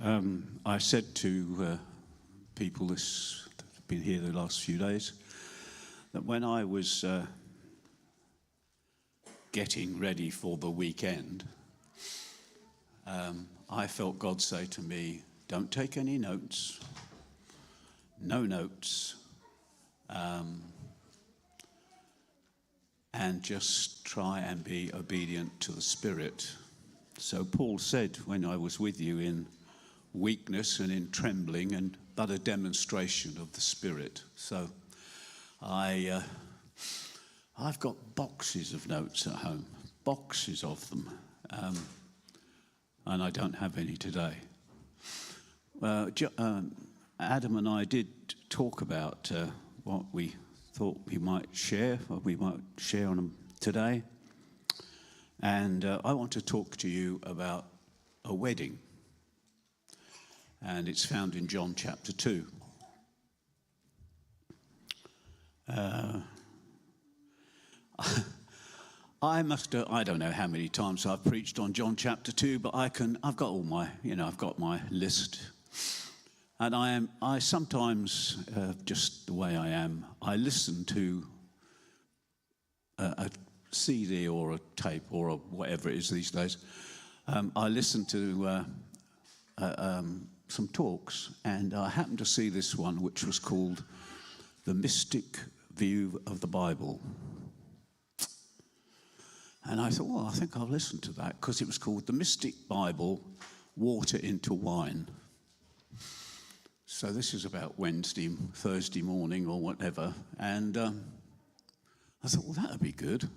I said to people that have been here the last few days that when I was getting ready for the weekend, I felt God say to me, don't take any notes, no notes, and just try and be obedient to the Spirit. So Paul said, when I was with you in weakness and in trembling, and but a demonstration of the Spirit. So I've got boxes of notes at home, boxes of them, and I don't have any today. Adam and I did talk about what we thought we might share, what we might share on them today. And I want to talk to you about a wedding. And it's found in John chapter 2. I don't know how many times I've preached on John chapter 2, but I've got all my, I've got my list. And I sometimes, just the way I am, I listen to a CD or a tape or whatever it is these days. I listen to some talks, and I happened to see this one, which was called The Mystic View of the Bible. And I thought, well, I think I'll listen to that, because it was called The Mystic Bible, Water into Wine. So this is about Thursday morning or whatever, and I thought, well, that would be good.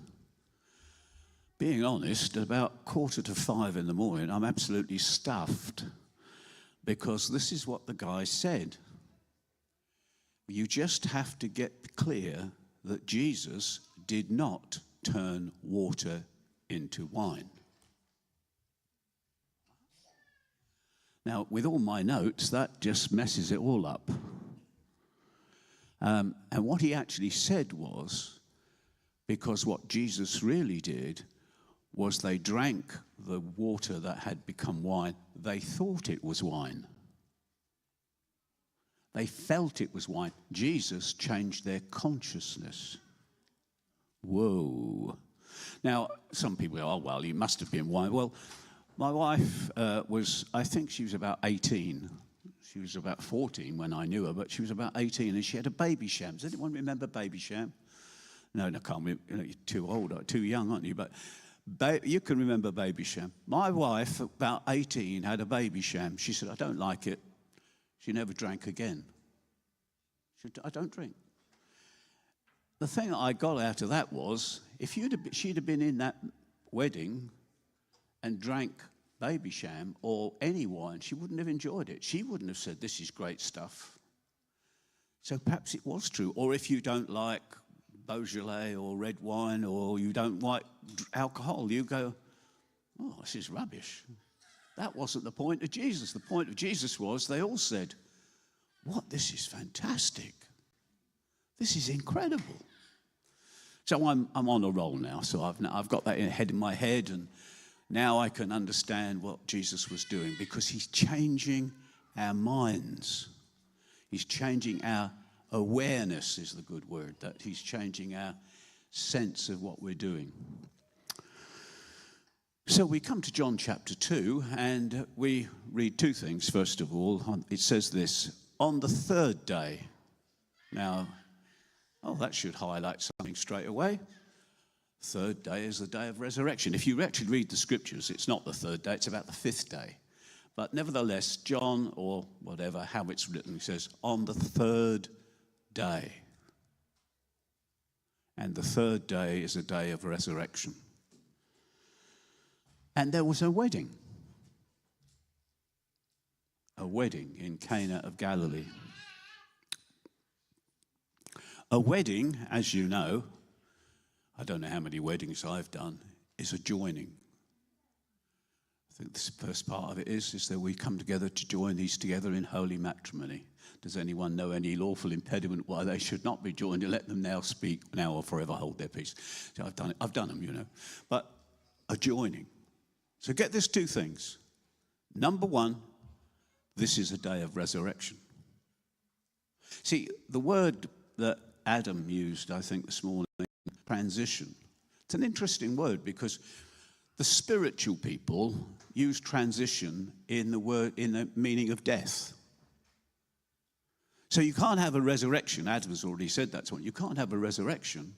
Being honest, at about 4:45 in the morning, I'm absolutely stuffed, because this is what the guy said. You just have to get clear that Jesus did not turn water into wine. Now, with all my notes, that just messes it all up. And what he actually said was, because what Jesus really did was they drank the water that had become wine. They thought it was wine. They felt it was wine. Jesus changed their consciousness. Whoa. Now, some people go, oh, well, he must have been wine. Well, my wife I think she was about 18. She was about 14 when I knew her, but she was about 18, and she had a baby sham. Does anyone remember baby sham? No, I can't remember. You're too old, too young, aren't you? But you can remember baby sham. My wife, about 18, had a baby sham. She said, I don't like it. She never drank again. She said, I don't drink. The thing I got out of that was, if she'd have been in that wedding and drank baby sham or any wine, she wouldn't have enjoyed it. She wouldn't have said, this is great stuff. So perhaps it was true. Or if you don't like Beaujolais or red wine, or you don't like alcohol, you go, oh, this is rubbish. That wasn't the point of Jesus. The point of Jesus was, they all said, what, this is fantastic. This is incredible. So I'm on a roll now. So I've got that in my head, and now I can understand what Jesus was doing, because he's changing our minds. He's changing our awareness, is the good word, that he's changing our sense of what we're doing. So we come to John chapter 2, and we read two things. First of all, it says this, on the third day. Now, that should highlight something straight away. Third day is the day of resurrection. If you actually read the scriptures, it's not the third day, it's about the fifth day. But nevertheless, John, or whatever, how it's written, he says, on the third day. And the third day is a day of resurrection. And there was a wedding. A wedding in Cana of Galilee. A wedding, as you know, I don't know how many weddings I've done, is a joining. I think the first part of it is that we come together to join these together in holy matrimony. Does anyone know any lawful impediment why they should not be joined? And let them now speak, now or forever hold their peace. So I've done them, But a joining. So get this two things. Number one, This is a day of resurrection. See, the word that Adam used, I think, this morning, transition. It's an interesting word because the spiritual people use transition in the meaning of death. So you can't have a resurrection. Adam has already said that to one. You can't have a resurrection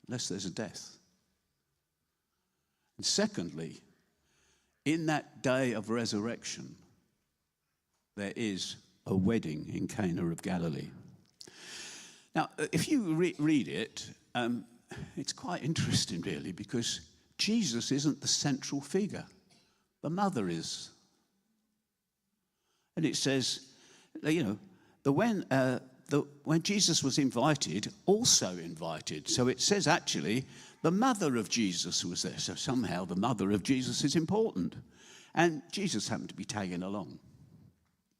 unless there's a death. And secondly, in that day of resurrection, there is a wedding in Cana of Galilee. Now, if you read it, it's quite interesting, really, because Jesus isn't the central figure. The mother is. And it says, when Jesus was invited, also invited. So it says, actually, the mother of Jesus was there. So somehow the mother of Jesus is important. And Jesus happened to be tagging along.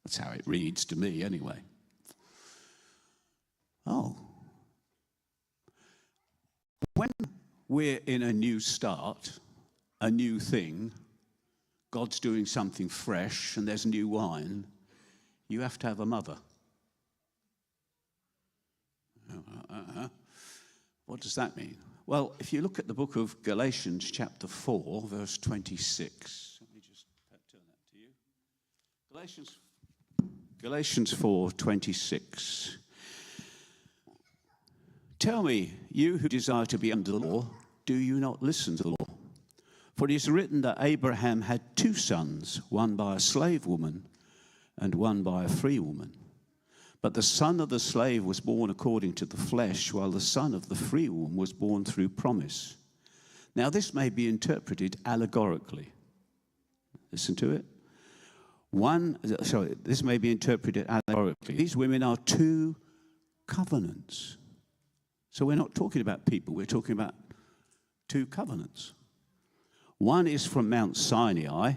That's how it reads to me, anyway. Oh. When we're in a new start, a new thing, God's doing something fresh, and there's new wine, you have to have a mother. What does that mean? Well, if you look at the book of Galatians chapter 4, verse 26. Let me just turn that to you. Galatians 4, 26. Tell me, you who desire to be under the law, do you not listen to the law? For it is written that Abraham had 2 sons, one by a slave woman and one by a free woman. But the son of the slave was born according to the flesh, while the son of the free woman was born through promise. Now this may be interpreted allegorically. Listen to it. This may be interpreted allegorically. These women are 2 covenants. So we're not talking about people, we're talking about 2 covenants. One is from Mount Sinai,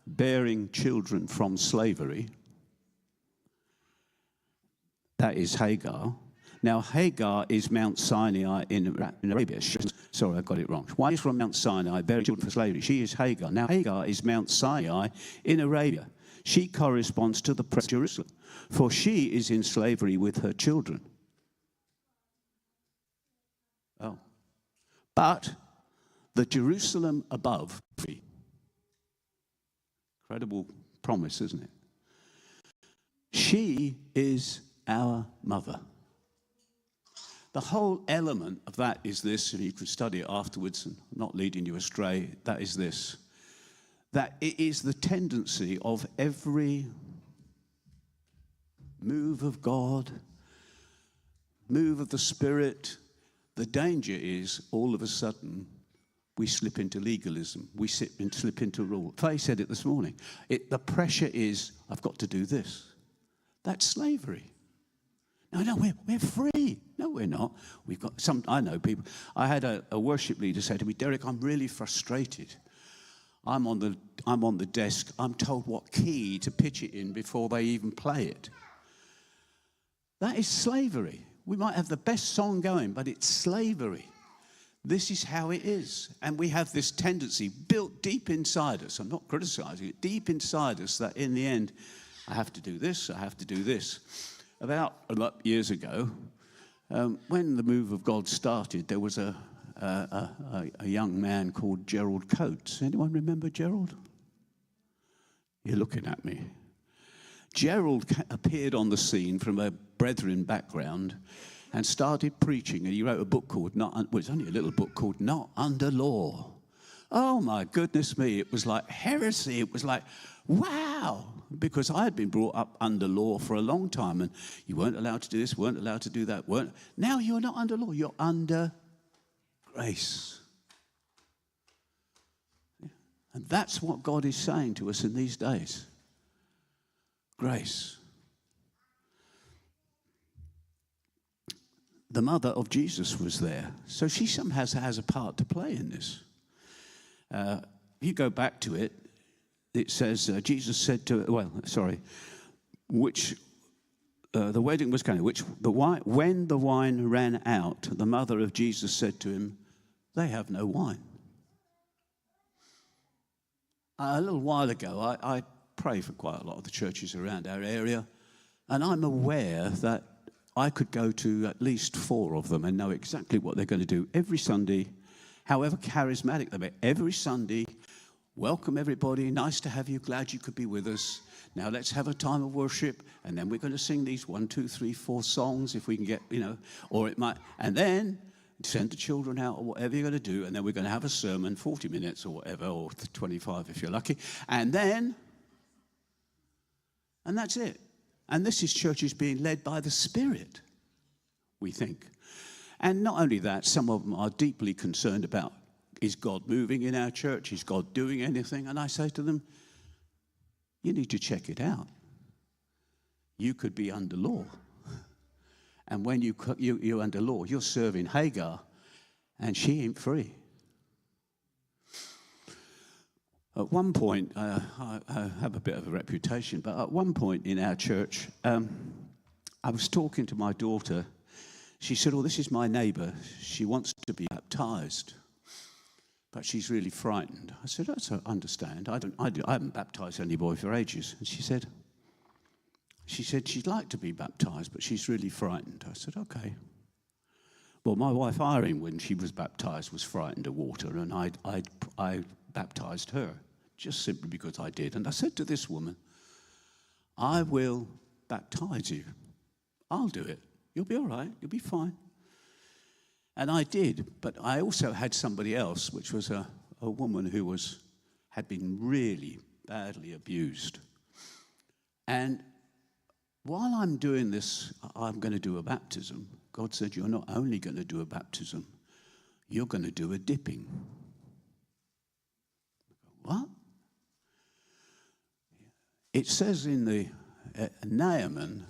bearing children from slavery. That is Hagar. Now, Hagar is Mount Sinai in Arabia. Sorry, I got it wrong. One is from Mount Sinai, bearing children from slavery. She is Hagar. Now, Hagar is Mount Sinai in Arabia. She corresponds to the present Jerusalem, for she is in slavery with her children. Oh. But the Jerusalem above, incredible promise, isn't it? She is our mother. The whole element of that is this, and you can study it afterwards, and not leading you astray, that is this. That it is the tendency of every move of God, move of the Spirit. The danger is, all of a sudden, we slip into legalism. We slip into rule. Faye said it this morning. The pressure is, I've got to do this. That's slavery. No, we're free. No, we're not. We've got some. I know people. I had a worship leader say to me, Derek, I'm really frustrated. I'm on the desk. I'm told what key to pitch it in before they even play it. That is slavery. We might have the best song going, but it's slavery. This is how it is. And we have this tendency built deep inside us. I'm not criticizing it. Deep inside us that in the end, I have to do this, I have to do this. About years ago, when the move of God started, there was a young man called Gerald Coates. Anyone remember Gerald? You're looking at me. Gerald appeared on the scene from a Brethren background and started preaching, and he wrote a book called it's only a little book called Not Under Law. Oh my goodness me, it was like heresy. It was like, wow, because I had been brought up under law for a long time, and you weren't allowed to do this, weren't allowed to do that, now you're not under law, you're under grace. And that's what God is saying to us in these days. Grace. The mother of Jesus was there. So she somehow has a part to play in this. If you go back to it, it says, Jesus said to, the wedding was coming, when the wine ran out, the mother of Jesus said to him, they have no wine. A little while ago, I pray for quite a lot of the churches around our area, and I'm aware that I could go to at least 4 of them and know exactly what they're going to do every Sunday, however charismatic they may be. Every Sunday, welcome everybody, nice to have you, glad you could be with us. Now let's have a time of worship, and then we're going to sing these 1, 2, 3, 4 songs if we can get, or it might, and then send the children out or whatever you're going to do, and then we're going to have a sermon, 40 minutes or whatever, or 25 if you're lucky, and that's it. And this is churches being led by the Spirit, we think. And not only that, some of them are deeply concerned about, is God moving in our church? Is God doing anything? And I say to them, you need to check it out. You could be under law. And when you're under law, you're serving Hagar, and she ain't free. At one point, I have a bit of a reputation, but at one point in our church, I was talking to my daughter. She said, oh, this is my neighbour. She wants to be baptised, but she's really frightened. I said, I understand. I haven't baptised anybody for ages. And she said she'd like to be baptised, but she's really frightened. I said, okay. Well, my wife Irene, when she was baptised, was frightened of water, and I baptised her, just simply because I did. And I said to this woman, I will baptise you. I'll do it. You'll be all right. You'll be fine. And I did, but I also had somebody else, which was a woman who had been really badly abused. And while I'm doing this, I'm going to do a baptism. God said, you're not only going to do a baptism, you're going to do a dipping. What? It says in the Naaman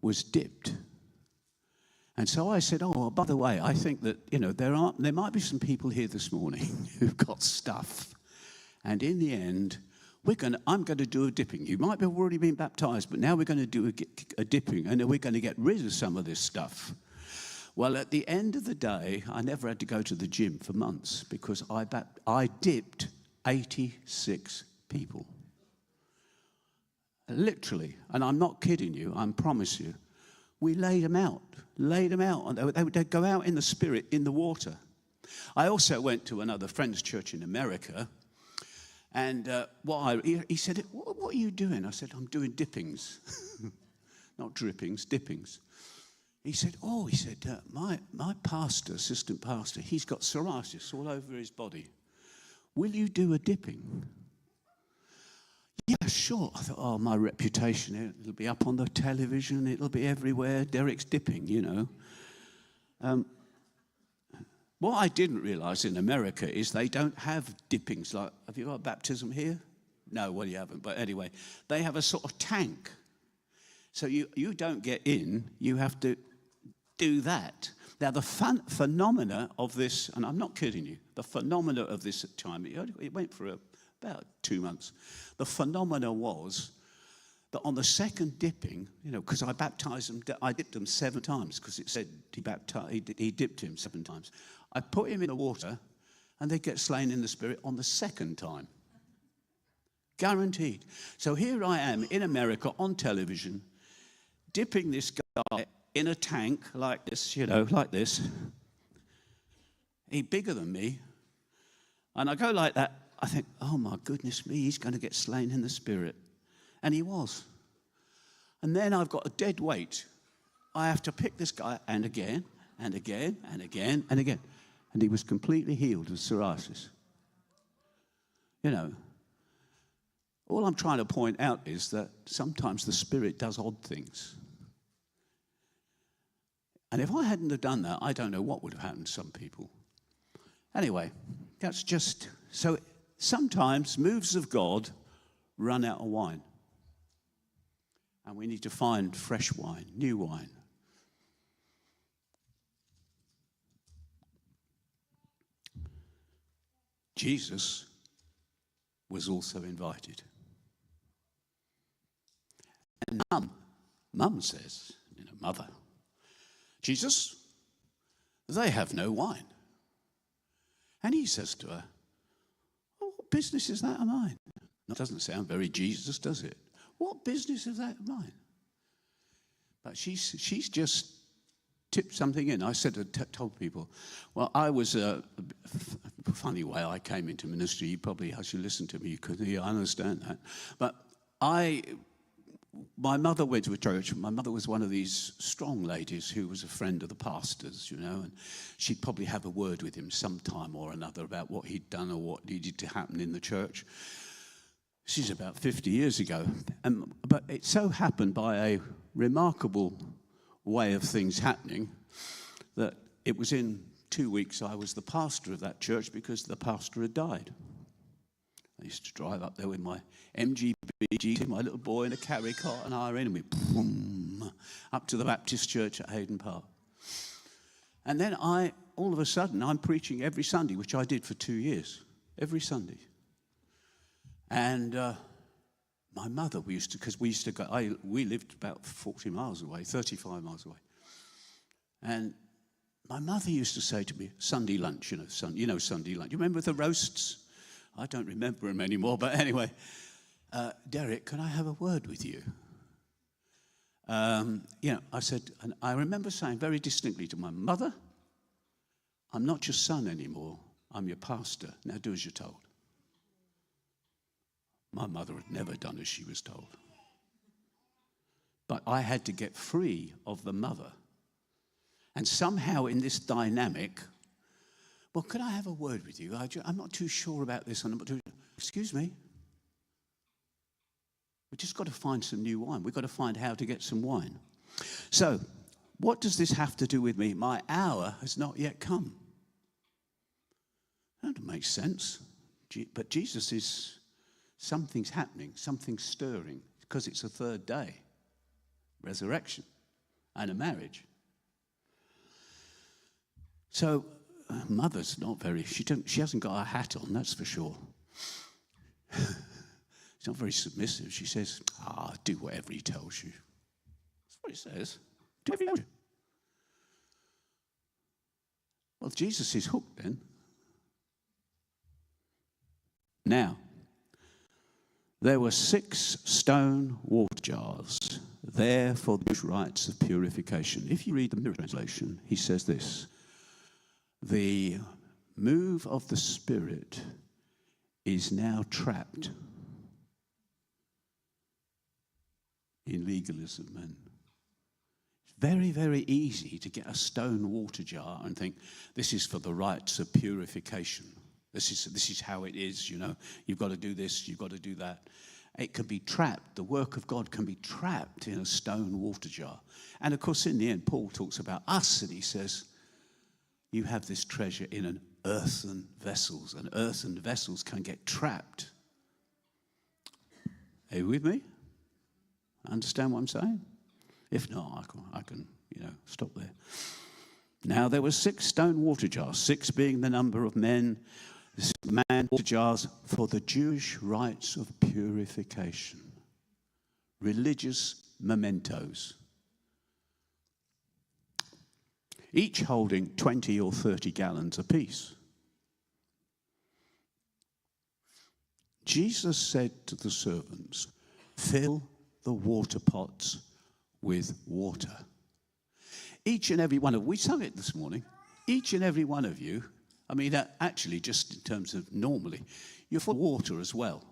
was dipped. And so I said, oh, by the way, I think that, there might be some people here this morning who've got stuff. And in the end, I'm going to do a dipping. You might have already been baptized, but now we're going to do a dipping, and we're going to get rid of some of this stuff. Well, at the end of the day, I never had to go to the gym for months because I dipped 86 people. Literally. And I'm not kidding you, I promise you. We laid them out. And they'd go out in the Spirit, in the water. I also went to another friend's church in America, and he said, what are you doing? I said, I'm doing dippings. Not drippings, dippings. He said, my pastor, assistant pastor, he's got psoriasis all over his body. Will you do a dipping? Yeah, sure. I thought, my reputation, it'll be up on the television, it'll be everywhere. Derek's dipping, What I didn't realize in America is they don't have dippings. Like, have you got a baptism here? No, well, you haven't. But anyway, they have a sort of tank. So you don't get in, you have to do that. Now, the phenomena of this, and I'm not kidding you, the phenomena of this time, it went for about 2 months. The phenomena was that on the second dipping, because I baptized them, I dipped them 7 times because it said he dipped him 7 times. I put him in the water, and they get slain in the Spirit on the second time. Guaranteed. So here I am in America on television, dipping this guy in a tank like this, like this. He's bigger than me. And I go like that. I think, oh my goodness me, he's going to get slain in the Spirit. And he was. And then I've got a dead weight. I have to pick this guy, and again, and again, and again, and again. And he was completely healed of psoriasis. All I'm trying to point out is that sometimes the Spirit does odd things. And if I hadn't have done that, I don't know what would have happened to some people. Anyway, that's just... So sometimes moves of God run out of wine. And we need to find fresh wine, new wine. Jesus was also invited. And Mum says, Mother, Jesus, they have no wine. And he says to her, what business is that of mine? That doesn't sound very Jesus, does it? What business is that of mine? But she's just tipped something in. I told people, well, I was a funny way I came into ministry. You probably, as you listen to me, you could I understand that. But my mother went to a church. My mother was one of these strong ladies who was a friend of the pastor's, and she'd probably have a word with him sometime or another about what he'd done or what needed to happen in the church. She's about 50 years ago. But it so happened by a remarkable way of things happening that it was in 2 weeks I was the pastor of that church because the pastor had died. I used to drive up there with my MGB GT, my little boy in a carry cart and Irene, and we boom up to the Baptist church at Hayden Park. And then all of a sudden, I'm preaching every Sunday, which I did for 2 years, every Sunday. And my mother, we used to go, we lived about 40 miles away, 35 miles away. And my mother used to say to me, Sunday lunch, Sunday lunch. You remember the roasts? I don't remember them anymore, but anyway, Derek, can I have a word with you? I said, and I remember saying very distinctly to my mother, I'm not your son anymore, I'm your pastor. Now do as you're told. My mother had never done as she was told. But I had to get free of the mother. And somehow in this dynamic, well, can I have a word with you? I'm not too sure about this. Excuse me. We've just got to find some new wine. We've got to find how to get some wine. So, what does this have to do with me? My hour has not yet come. That makes sense. But Jesus is... Something's happening, something's stirring, because it's a third day, resurrection, and a marriage. So, mother's not very, she hasn't got her hat on, that's for sure. She's not very submissive. She says, do whatever he tells you. That's what he says. Do whatever he tells you. Well, Jesus is hooked then. Now, there were 6 stone water jars there for the rites of purification. If you read the Mirror translation, he says this: the move of the Spirit is now trapped in legalism. And it's very, very easy to get a stone water jar and think, this is for the rites of purification. This is how it is, You've got to do this, you've got to do that. It can be trapped. The work of God can be trapped in a stone water jar. And of course, in the end, Paul talks about us, and he says, you have this treasure in an earthen vessels, and earthen vessels can get trapped. Are you with me? Understand what I'm saying? If not, I can stop there. Now, there were 6 stone water jars, 6 being the number of men, water jars for the Jewish rites of purification, religious mementos, each holding 20 or 30 gallons apiece. Jesus said to the servants, fill the water pots with water. Each and every one of, we sang it this morning, each and every one of you, actually just in terms of normally, you're full of water as well.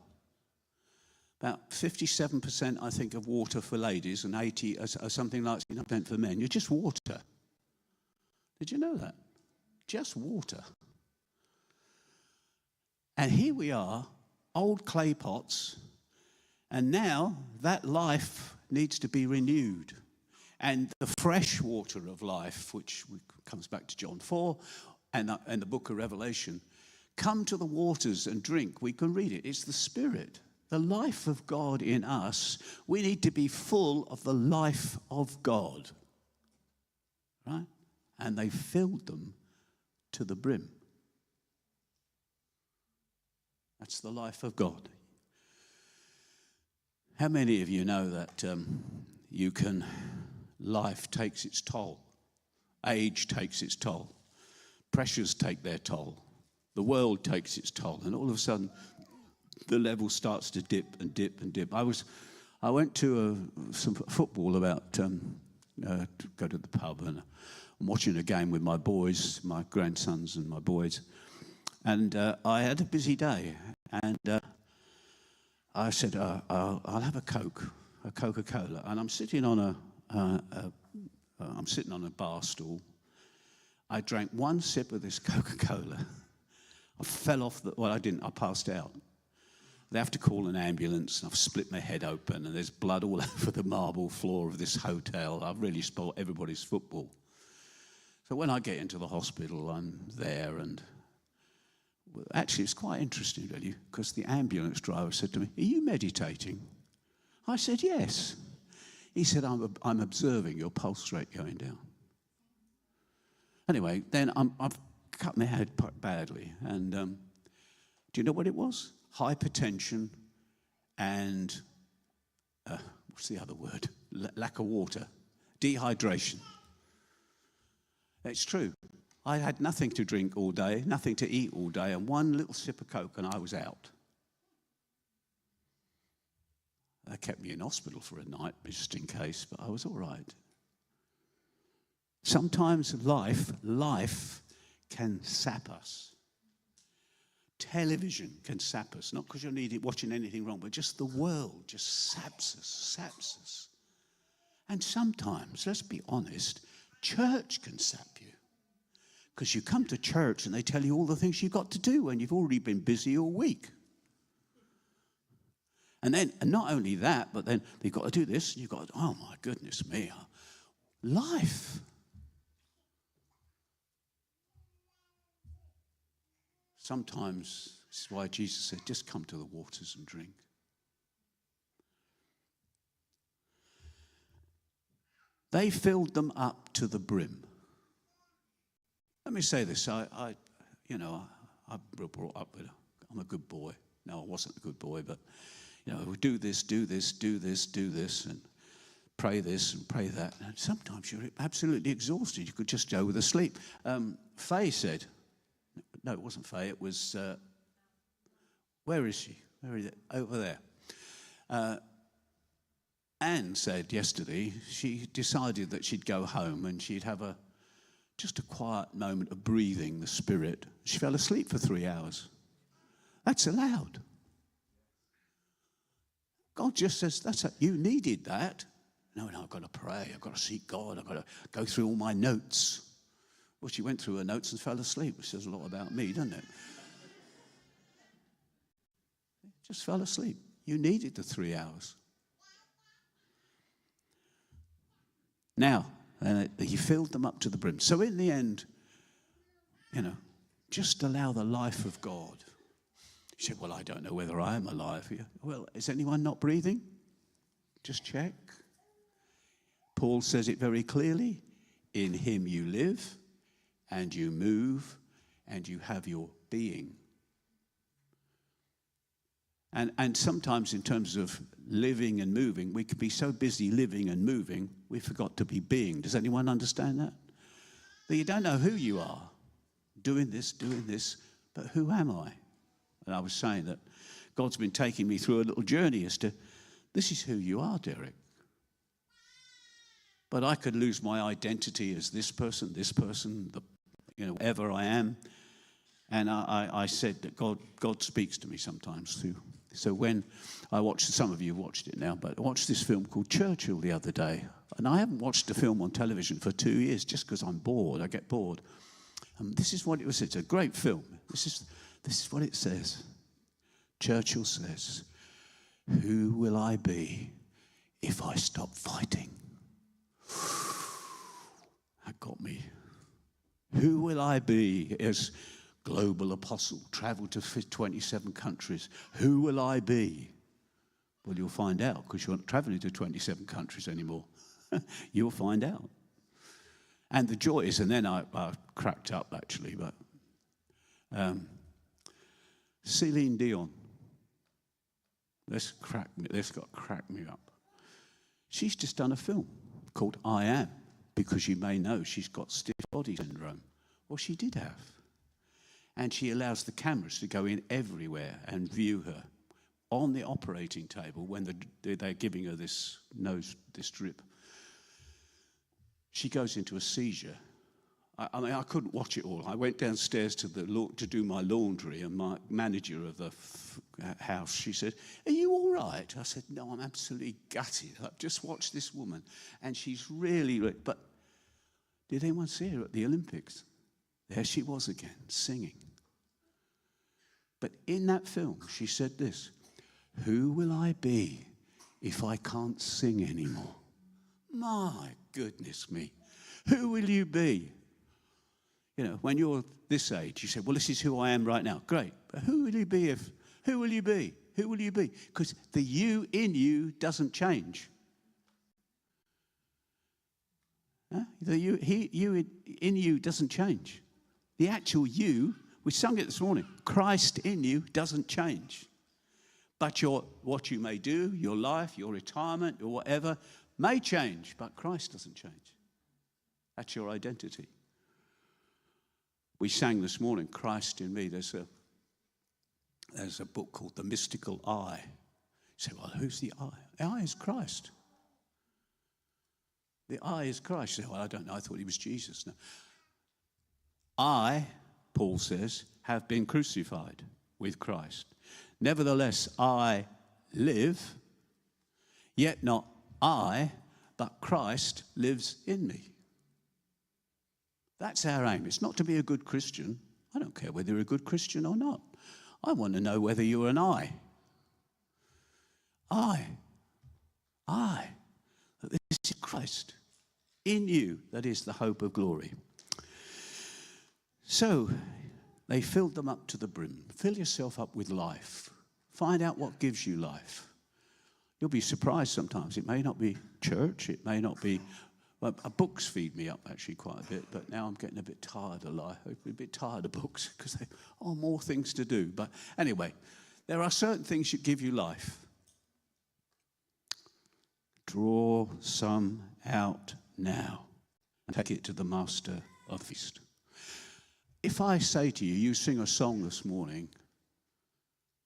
About 57%, I think, of water for ladies and 80, something like 60% for men. You're just water. Did you know that? Just water. And here we are, old clay pots, and now that life needs to be renewed. And the fresh water of life, which comes back to John 4 and the book of Revelation, come to the waters and drink. We can read it. It's the Spirit, the life of God in us. We need to be full of the life of God. Right? And they filled them to the brim. That's the life of God. How many of you know that life takes its toll? Age takes its toll. Pressures take their toll. The world takes its toll. And all of a sudden, the level starts to dip and dip and dip. I went to some football about to go to the pub, and I'm watching a game with my boys, my grandsons and my boys, and I had a busy day, and I said I'll have a Coca-Cola, and I'm sitting on a bar stool. I drank one sip of this Coca-Cola. I fell off I didn't. I passed out. They have to call an ambulance, and I've split my head open, and there's blood all over the marble floor of this hotel. I've really spoiled everybody's football. So when I get into the hospital, I'm there, and actually it's quite interesting, really, because the ambulance driver said to me, "Are you meditating?" I said, "Yes." He said, I'm observing your pulse rate going down. Anyway, then I've cut my head badly, and do you know what it was? Hypertension and, what's the other word? Lack of water. Dehydration. It's true. I had nothing to drink all day, nothing to eat all day, and one little sip of Coke, and I was out. They kept me in hospital for a night, just in case, but I was all right. Sometimes life can sap us. Television can sap us, not because you're watching anything wrong, but just the world just saps us. And sometimes, let's be honest, church can sap you. Because you come to church and they tell you all the things you've got to do when you've already been busy all week. And not only that, but then you've got to do this, and you've got to, oh my goodness me, life. Sometimes, this is why Jesus said, just come to the waters and drink. They filled them up to the brim. Let me say this, I brought up with, I'm a good boy. No, I wasn't a good boy, but, we do this, and pray this and pray that. And sometimes you're absolutely exhausted. You could just go with a sleep. Faye said, no, it wasn't Faye, it was, where is she? Where is it? Over there. Anne said yesterday she decided that she'd go home and she'd have just a quiet moment of breathing the Spirit. She fell asleep for 3 hours. That's allowed. God just says, you needed that. No, I've got to pray. I've got to seek God. I've got to go through all my notes. Well, she went through her notes and fell asleep, which says a lot about me, doesn't it? Just fell asleep. You needed the 3 hours. Now, he filled them up to the brim. So in the end, just allow the life of God. You said, well, I don't know whether I am alive. Well, is anyone not breathing? Just check. Paul says it very clearly. In him you live, and you move, and you have your being. And sometimes in terms of living and moving, we can be so busy living and moving, we forgot to be being. Does anyone understand that? That you don't know who you are. Doing this, but who am I? And I was saying that God's been taking me through a little journey as to, this is who you are, Derek. But I could lose my identity as this person, whatever I am. And I said that God speaks to me sometimes through. So when I watched, some of you have watched it now, but I watched this film called Churchill the other day. And I haven't watched a film on television for 2 years just because I'm bored. I get bored. And this is what it was. It's a great film. This is what it says. Churchill says, who will I be if I stop fighting? That got me. Who will I be as global apostle, traveled to 27 countries? Who will I be? Well, you'll find out, because you're not traveling to 27 countries anymore. You'll find out. And the joy is, and then I cracked up actually, but Celine Dion, this got to crack me up. She's just done a film called I Am, because you may know she's got stiff body syndrome. Well, she did have. And she allows the cameras to go in everywhere and view her. on the operating table when they're giving her this drip. She goes into a seizure. I mean, I couldn't watch it all. I went downstairs to do my laundry, and my manager of the house, she said, "Are you all right?" I said, "No, I'm absolutely gutted. I've just watched this woman, and she's really..." But did anyone see her at the Olympics? There she was again, singing. But in that film, she said this: "Who will I be if I can't sing anymore?" My goodness me. Who will you be? You know, when you're this age, you say, "Well, this is who I am right now." Great. But who will you be who will you be? Who will you be? Because the you in you doesn't change. Huh? The you in you doesn't change. The actual you, we sung it this morning, Christ in you doesn't change. But what you may do, your life, your retirement, or whatever, may change, but Christ doesn't change. That's your identity. We sang this morning, Christ in me. There's a book called The Mystical I. You say, "Well, who's the I?" The I is Christ. The I is Christ. You say, "Well, I don't know. I thought he was Jesus." No. I, Paul says, have been crucified with Christ. Nevertheless, I live, yet not I, but Christ lives in me. That's our aim. It's not to be a good Christian. I don't care whether you're a good Christian or not. I want to know whether you're an I. That this is Christ in you, that is the hope of glory. So they filled them up to the brim. Fill yourself up with life. Find out what gives you life. You'll be surprised sometimes. It may not be church. It may not be... Well, books feed me up actually quite a bit, but now I'm getting a bit tired of life. I'm a bit tired of books because there are more things to do. But anyway, there are certain things that give you life. Draw some out now and take it to the master of the feast. If I say to you, you sing a song this morning,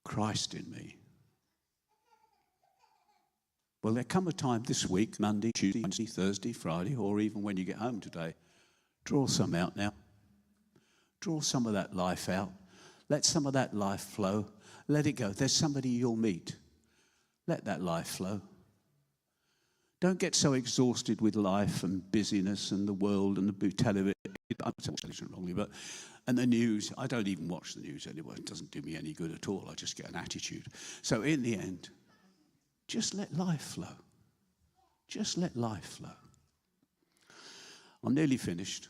Christ in me. Well, there come a time this week, Monday, Tuesday, Wednesday, Thursday, Friday, or even when you get home today, draw some out now. Draw some of that life out. Let some of that life flow. Let it go. There's somebody you'll meet. Let that life flow. Don't get so exhausted with life and busyness and the world and the television. I'm not television wrongly, but and the news. I don't even watch the news anyway. It doesn't do me any good at all. I just get an attitude. So in the end, just let life flow. Just let life flow. I'm nearly finished.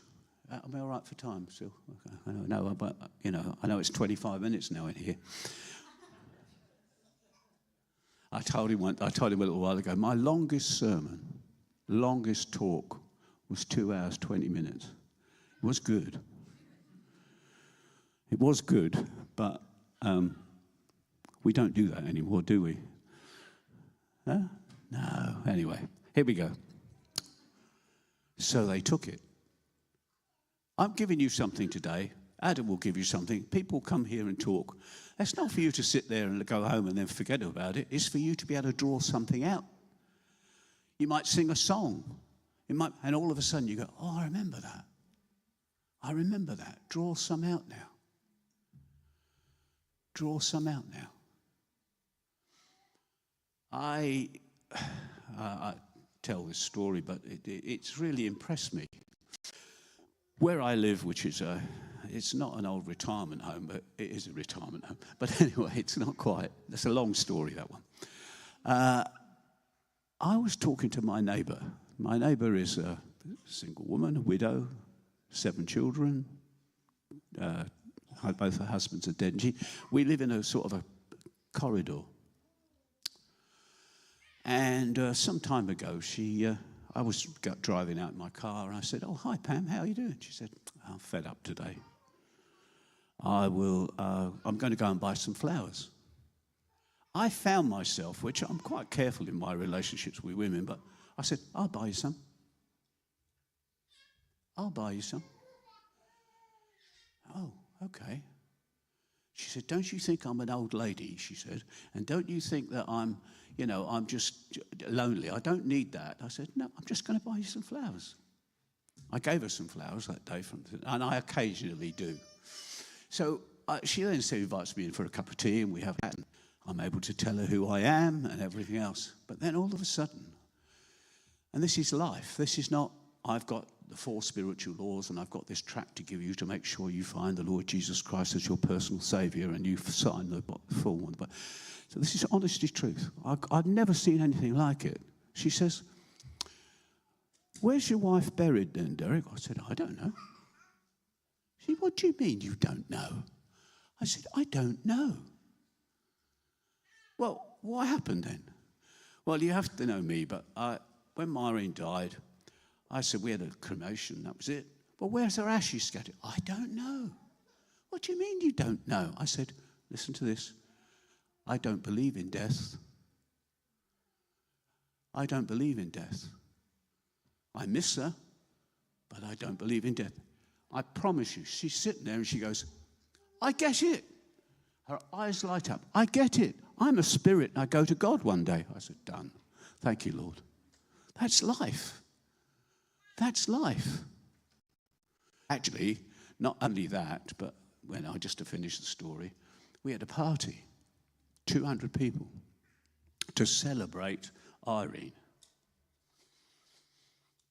Am I all right for time still? Okay. I know, but I know it's 25 minutes now in here. I told him a little while ago, my longest talk was 2 hours, 20 minutes. It was good. It was good, but we don't do that anymore, do we? Huh? No. Anyway, here we go. So they took it. I'm giving you something today. Adam will give you something. People come here and talk. That's not for you to sit there and go home and then forget about it. It's for you to be able to draw something out. You might sing a song. And all of a sudden you go, "Oh, I remember that. I remember that." Draw some out now. Draw some out now. I tell this story, but it's really impressed me. Where I live, which is it's not an old retirement home, but it is a retirement home. But anyway, it's not quite. That's a long story, that one. I was talking to my neighbour. My neighbour is a single woman, a widow, 7 children. Both her husbands are dead. And we live in a sort of a corridor. And some time ago, I was driving out in my car, and I said, "Oh, hi, Pam, how are you doing?" She said, "I'm fed up today. I'm going to go and buy some flowers." I found myself, which I'm quite careful in my relationships with women, but I said, "I'll buy you some. I'll buy you some." "Oh, okay." She said, don't you think I'm an old lady, she said, and don't you think that I'm just lonely? I don't need that. I said, no, I'm just going to buy you some flowers. I gave her some flowers that day, and I occasionally do. So she then invites me in for a cup of tea, and we have that. I'm able to tell her who I am and everything else. But then all of a sudden, and this is life. This is not, I've got the 4 spiritual laws and I've got this tract to give you to make sure you find the Lord Jesus Christ as your personal Saviour and you sign the full one. But so this is honestly truth. I've never seen anything like it. She says, where's your wife buried then, Derek? I said, I don't know. She said, what do you mean you don't know? I said, I don't know. Well, what happened then? Well, you have to know me, but when Maureen died, I said, we had a cremation, that was it. Well, where's her ashes scattered? I don't know. What do you mean you don't know? I said, listen to this. I don't believe in death. I don't believe in death. I miss her, but I don't believe in death. I promise you, she's sitting there and she goes, I get it. Her eyes light up. I get it. I'm a spirit and I go to God one day. I said, done. Thank you, Lord. That's life. That's life. Actually, not only that, but just to finish the story, we had a party, 200 people, to celebrate Irene.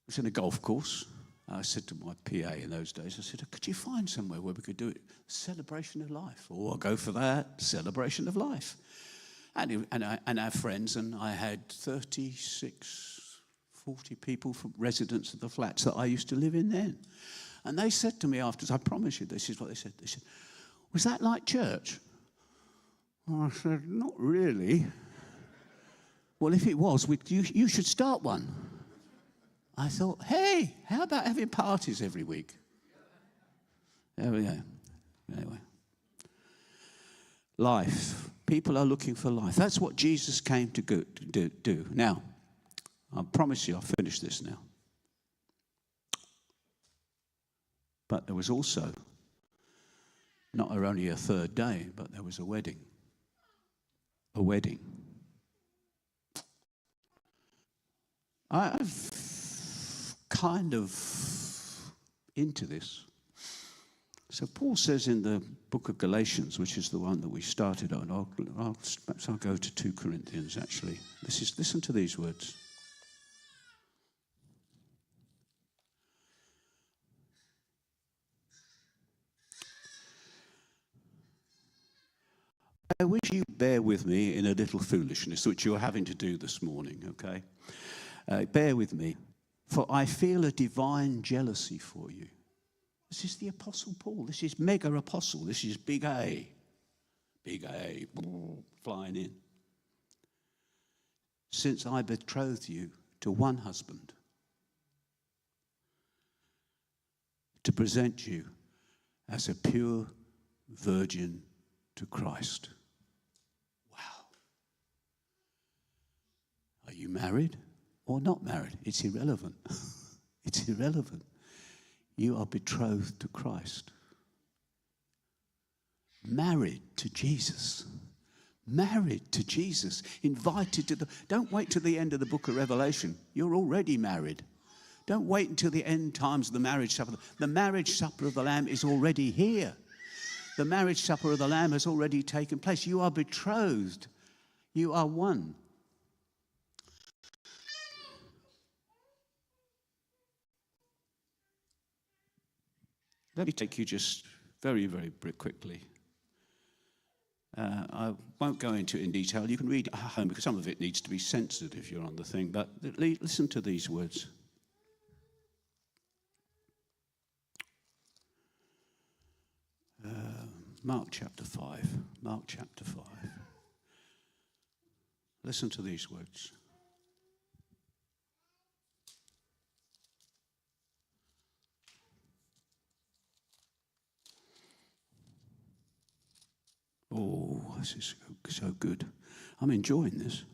It was in a golf course. I said to my PA in those days, I said, could you find somewhere where we could do it? Celebration of life. Oh, I'll go for that. Celebration of life. And our friends, and I had 40 people from residents of the flats that I used to live in then. And they said to me afterwards, I promise you, this is what they said. They said, was that like church? Well, I said, not really. Well, if it was, you should start one. I thought, hey, how about having parties every week? There we go. Anyway. Life. People are looking for life. That's what Jesus came to do. Now, I promise you I'll finish this now. But there was also not only a third day, but there was a wedding. A wedding. I've kind of into this. So Paul says in the book of Galatians, which is the one that we started on, perhaps I'll go to 2 Corinthians actually. Listen to these words. I wish you bear with me in a little foolishness, which you're having to do this morning, okay? Bear with me, for I feel a divine jealousy for you. This is the Apostle Paul. This is mega apostle. This is big A. Big A, flying in. Since I betrothed you to one husband, to present you as a pure virgin to Christ. Wow. Are you married or not married? It's irrelevant. It's irrelevant. You are betrothed to Christ. Married to Jesus. Married to Jesus. Invited to the... Don't wait till the end of the book of Revelation. You're already married. Don't wait until the end times of the marriage supper. The marriage supper of the Lamb is already here. The marriage supper of the Lamb has already taken place. You are betrothed. You are one. Let me take you just very, very quickly. I won't go into it in detail. You can read it at home because some of it needs to be censored if you're on the thing. But listen to these words. Mark chapter 5. Mark chapter 5. Listen to these words. Oh, this is so good. I'm enjoying this.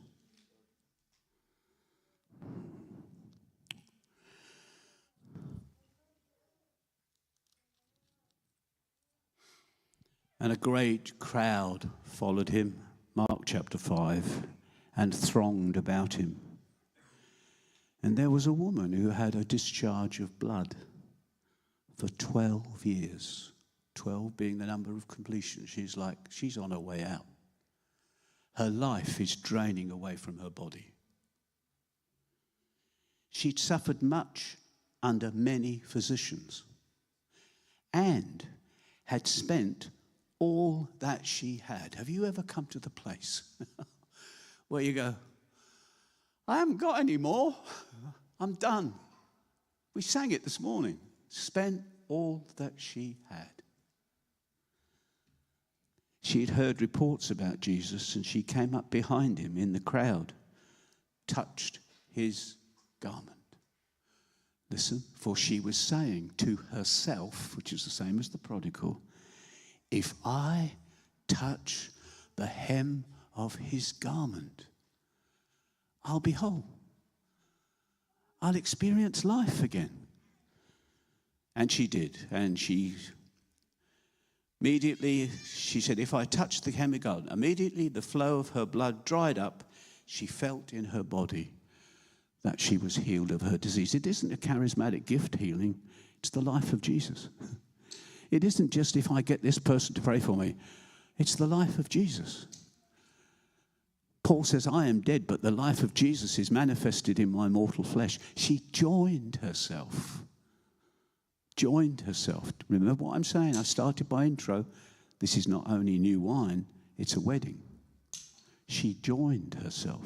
And a great crowd followed him, Mark chapter 5, and thronged about him. And there was a woman who had a discharge of blood for 12 years. 12 being the number of completion. She's on her way out. Her life is draining away from her body. She'd suffered much under many physicians and had spent all that she had. Have you ever come to the place where you go, I haven't got any more. I'm done. We sang it this morning. Spent all that she had. She had heard reports about Jesus, and she came up behind him in the crowd, touched his garment. Listen, for she was saying to herself, which is the same as the prodigal, if I touch the hem of his garment, I'll be whole. I'll experience life again. And she did. And immediately, she said, if I touch the hem of garment, immediately the flow of her blood dried up. She felt in her body that she was healed of her disease. It isn't a charismatic gift healing. It's the life of Jesus. It isn't just if I get this person to pray for me. It's the life of Jesus. Paul says, I am dead, but the life of Jesus is manifested in my mortal flesh. She joined herself. Remember what I'm saying? I started by intro. This is not only new wine, it's a wedding. She joined herself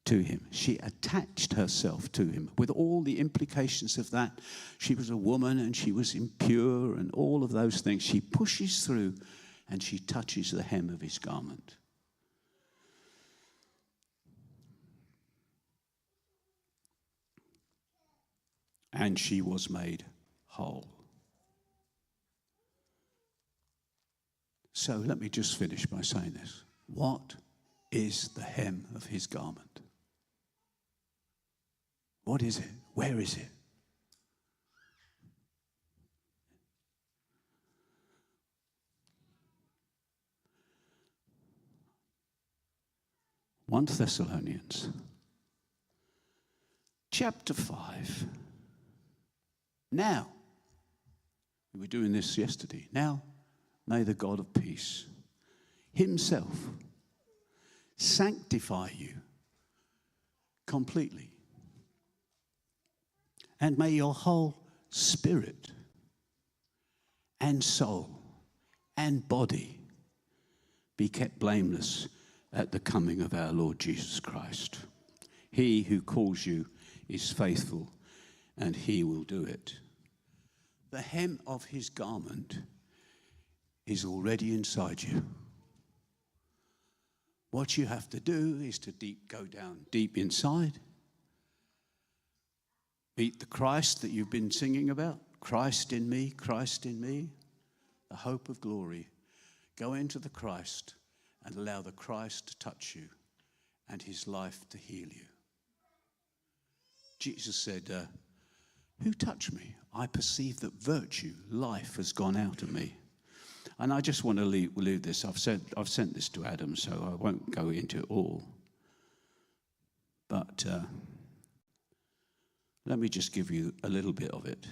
to him. She attached herself to him with all the implications of that. She was a woman and she was impure and all of those things. She pushes through and she touches the hem of his garment. And she was made whole. So let me just finish by saying this. What is the hem of his garment? What is it? Where is it? One Thessalonians, chapter 5. Now, we were doing this yesterday. Now, may the God of peace himself sanctify you completely. And may your whole spirit and soul and body be kept blameless at the coming of our Lord Jesus Christ. He who calls you is faithful, and he will do it. The hem of his garment is already inside you. What you have to do is to go down deep inside. Meet the Christ that you've been singing about. Christ in me, the hope of glory. Go into the Christ and allow the Christ to touch you and his life to heal you. Jesus said, who touched me? I perceive that virtue, life has gone out of me. And I just want to leave this. I've sent this to Adam, so I won't go into it all. But let me just give you a little bit of it.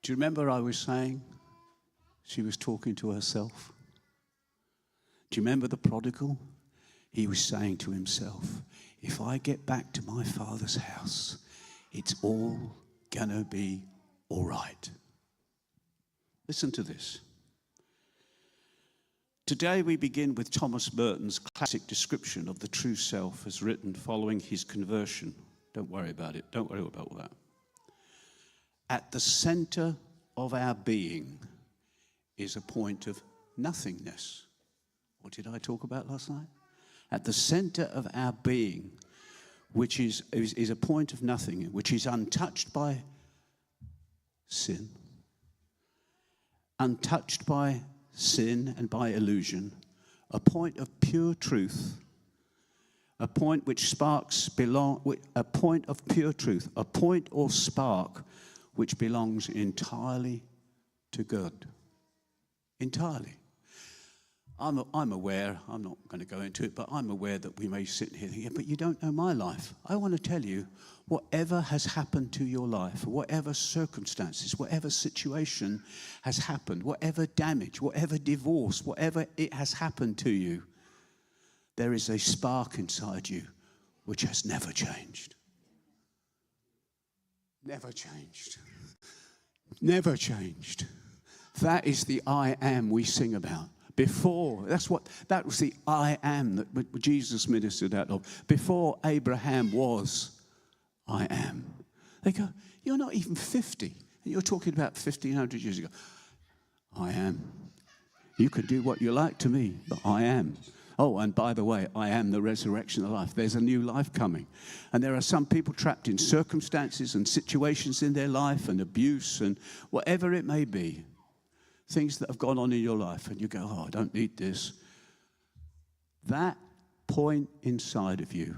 Do you remember I was saying she was talking to herself? Do you remember the prodigal? He was saying to himself, if I get back to my father's house, it's all gonna be all right. Listen to this. Today we begin with Thomas Merton's classic description of the true self as written following his conversion. Don't worry about it. Don't worry about all that. At the center of our being is a point of nothingness. What did I talk about last night? At the center of our being, which is a point of nothing, which is untouched by sin, untouched by sin and by illusion, a point of pure truth, a point which sparks a point of pure truth, a point or spark which belongs entirely to God. Entirely. I'm aware, I'm not going to go into it, but I'm aware that we may sit here thinking, but you don't know my life. I want to tell you, whatever has happened to your life, whatever circumstances, whatever situation has happened, whatever damage, whatever divorce, whatever it has happened to you, there is a spark inside you which has never changed. Never changed. Never changed. That is the I am we sing about. Before, that was the I am that Jesus ministered out of. Before Abraham was, I am. They go, you're not even 50. And you're talking about 1,500 years ago. I am. You can do what you like to me, but I am. Oh, and by the way, I am the resurrection of life. There's a new life coming. And there are some people trapped in circumstances and situations in their life and abuse and whatever it may be. Things that have gone on in your life, and you go, oh, I don't need this. That point inside of you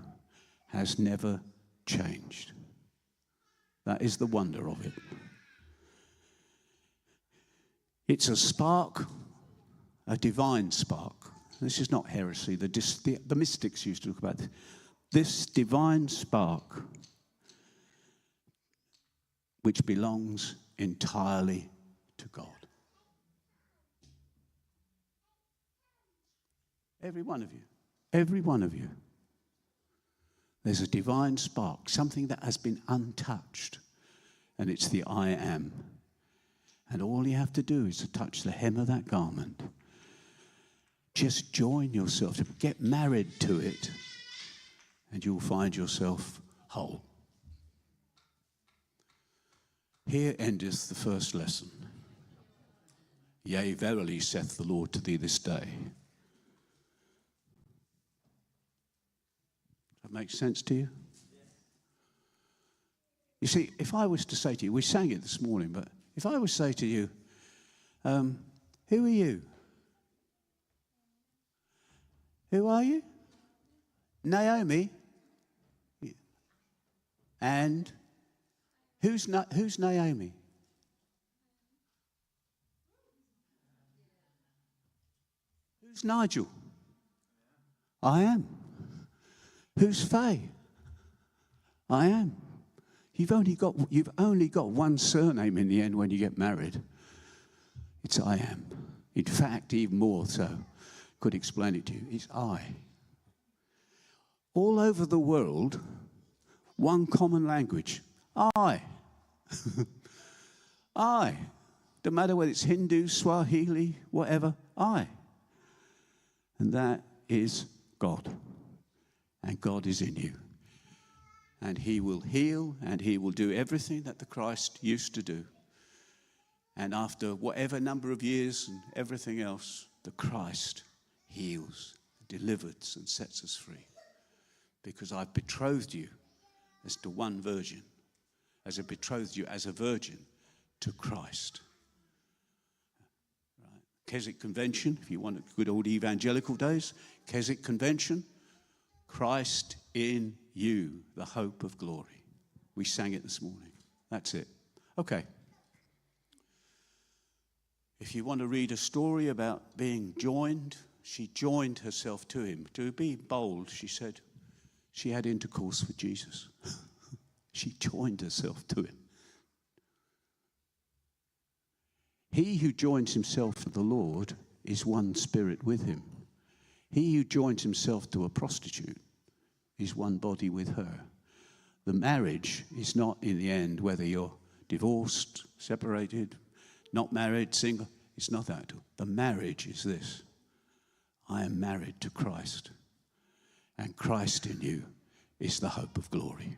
has never changed. That is the wonder of it. It's a spark, a divine spark. This is not heresy. The mystics used to talk about this divine spark, which belongs entirely to God. Every one of you. Every one of you. There's a divine spark, something that has been untouched. And it's the I am. And all you have to do is to touch the hem of that garment. Just join yourself, get married to it, and you'll find yourself whole. Here endeth the first lesson. Yea, verily, saith the Lord to thee this day. That makes sense to you? You see, if I was to say to you, we sang it this morning, but if I was to say to you, who are you? Who are you? Naomi. And who's Naomi? Who's Nigel? I am. Who's Faye? I am. You've only got one surname in the end when you get married. It's I am. In fact, even more so. Could explain it to you. It's I. All over the world, one common language. I. I. No matter whether it's Hindu, Swahili, whatever. I. And that is God. And God is in you. And he will heal and he will do everything that the Christ used to do. And after whatever number of years and everything else, the Christ heals, delivers, and sets us free. Because I've betrothed you as to one virgin, as I betrothed you as a virgin to Christ. Right. Keswick Convention, if you want good old evangelical days, Keswick Convention, Christ in you, the hope of glory. We sang it this morning. That's it. Okay. If you want to read a story about being joined, she joined herself to him. To be bold, she said, she had intercourse with Jesus. She joined herself to him. He who joins himself to the Lord is one spirit with him. He who joins himself to a prostitute is one body with her. The marriage is not in the end whether you're divorced, separated, not married, single. It's not that. The marriage is this. I am married to Christ, and Christ in you is the hope of glory.